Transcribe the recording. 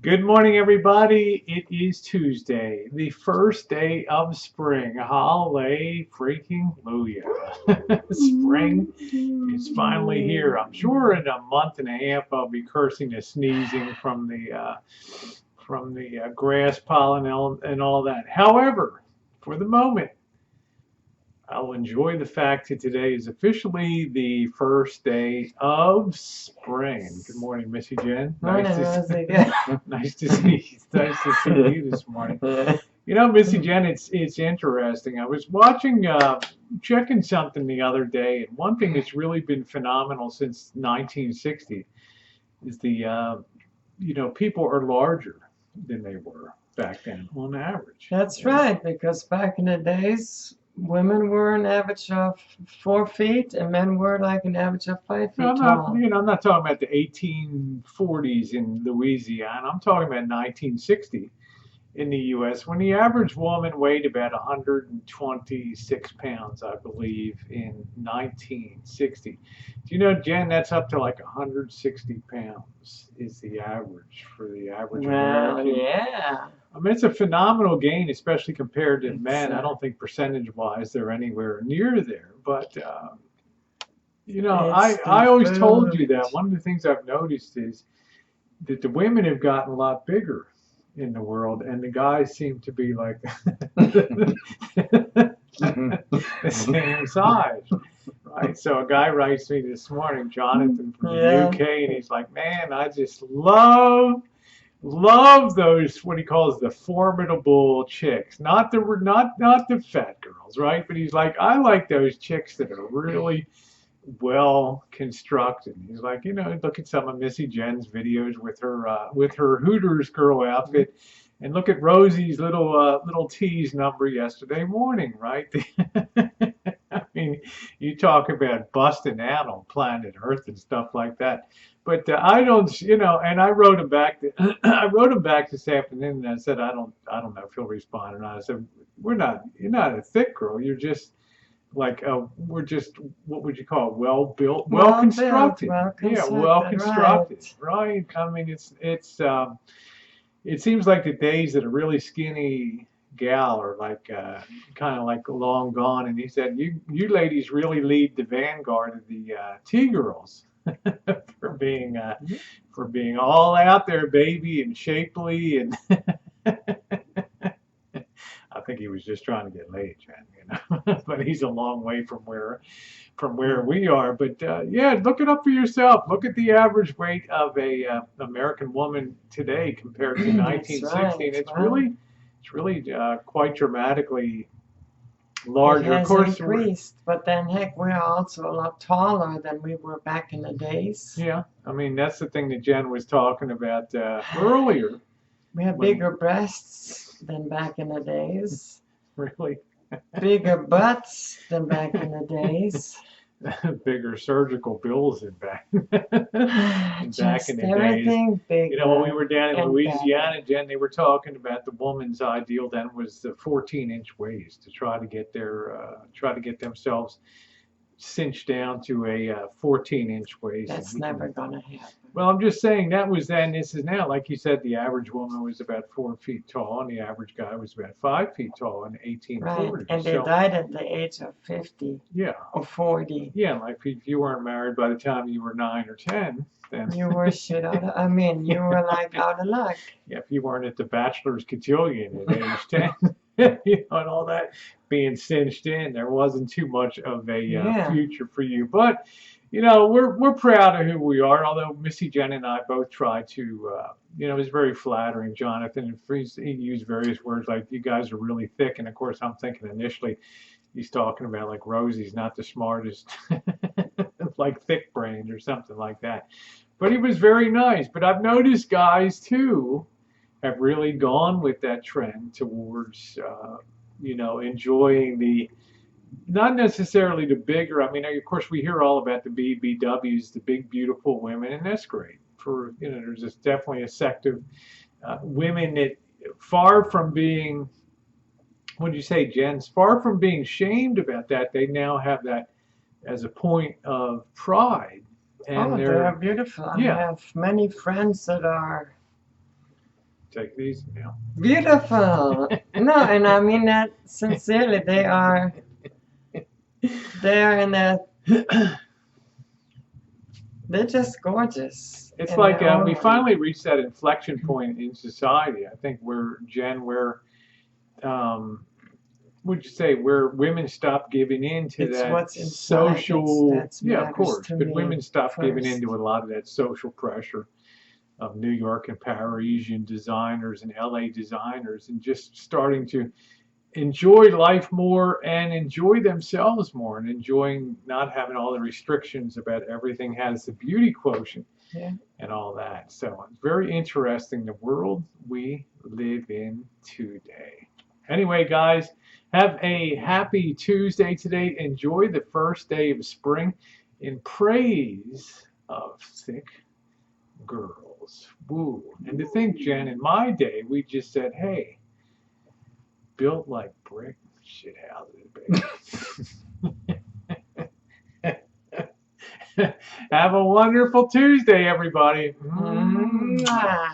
Good morning, everybody. It is Tuesday, the first day of spring. Holly freaking Luya. Spring is finally here. I'm sure in a month and a half I'll be cursing and sneezing from the grass pollen and all that. However, for the moment, I'll enjoy the fact that today is officially the first day of spring. Good morning, Missy Jen. Morning, Nice Rosie. to nice to see nice to see you this morning. You know, Missy Jen, it's interesting. I was watching, checking something the other day, and one thing that's really been phenomenal since 1960 is people are larger than they were back then on average. That's right, because back in the days, women were an average of 4 feet and men were like an average of 5 feet I'm not, tall. I'm not talking about the 1840s in Louisiana. I'm talking about 1960 in the U.S. when the average woman weighed about 126 pounds, I believe, in 1960. Do you know, Jen, that's up to like 160 pounds is the average for the average Well, American. yeah. I mean, it's a phenomenal gain, especially compared to It's men. I don't think percentage-wise they're anywhere near there, but it's the I always told you food. that one of the things I've noticed is that the women have gotten a lot bigger in the world, and the guys seem to be like the same size, right? So a guy writes me this morning, Jonathan from the Yeah, UK, and he's like, "Man, I just love those what he calls the formidable chicks, not the fat girls, right? But he's like, I like those chicks that are really well constructed. He's like, look at some of Missy Jen's videos with her Hooters girl outfit, and look at Rosie's little tease number yesterday morning, right? I mean, you talk about busting out on planet Earth and stuff like that. But I don't, and I wrote him back. I wrote him back this afternoon, and I said, I don't know if he'll respond or not. I said, you're not a thick girl. You're just like we're just what would you call it? Well built, well well built, constructed. well Yeah, well constructed, constructed, right. right? I mean, it seems like the days that a really skinny gal are like kind of like long gone. And he said, you ladies really lead the vanguard of the T girls for being uh, for being all out there, baby, and shapely and. I think he was just trying to get laid, Jen, but he's a long way from where we are. But yeah, look it up for yourself. Look at the average weight of a American woman today compared to That's 1960, and right. Well, it's really quite dramatically it larger. Of has course, we're increased, but then heck, we're also a lot taller than we were back in the days. yeah. I mean, that's the thing that Jen was talking about earlier We have when bigger breasts than back in the days, really bigger butts than back in the days. bigger surgical bills in back back in Just the days. everything When we bigger were down in and better. Louisiana, Jen, they were talking about the woman's ideal then was the 14-inch waist to try to get themselves cinched down to a 14-inch waist. And That's he can, never gonna happen. well, I'm just saying that was then. This is now. Like you said, the average woman was about 4 feet tall, and the average guy was about 5 feet tall in Right. 1840. And they So died at the age of 50 yeah, or 40. yeah. Like if you weren't married by the time you were 9 or 10, then You were shit out of, I mean, you were like out of luck. yeah, if you weren't at the bachelor's cotillion at age 10, and all that being cinched in, there wasn't too much of a Yeah. future for you. But, we're proud of who we are, although Missy Jen and I both try to, it's very flattering, Jonathan. And he used various words like, you guys are really thick. And of course, I'm thinking initially he's talking about like Rosie's not the smartest, like thick brains or something like that. But he was very nice. But I've noticed guys too have really gone with that trend towards, enjoying not necessarily the bigger. I mean, of course, we hear all about the BBWs, the big, beautiful women, and that's great. There's definitely a sect of women that far from being, what did you say, Jen? Far from being shamed about that, they now have that as a point of pride. And Oh, they are they're, beautiful. I yeah, have many friends that are Take it easy now. Beautiful. No, and I mean that sincerely. They are in that. They're just gorgeous. It's in like their own we way. finally reached that inflection point in society. I think where would you say where women stop giving in to It's that what's inside social, that's yeah, of matters course, to but me women stop giving in first. to a lot of that social pressure of New York and Parisian designers and LA designers and just starting to enjoy life more and enjoy themselves more and enjoying not having all the restrictions about everything has the beauty quotient Yeah. and all that. So it's very interesting the world we live in today. Anyway, guys, have a happy Tuesday today. Enjoy the first day of spring in praise of thick girls. Woo. And to think, Jen, in my day, we just said, hey, built like brick shit houses, baby. Have a wonderful Tuesday, everybody. Mwah.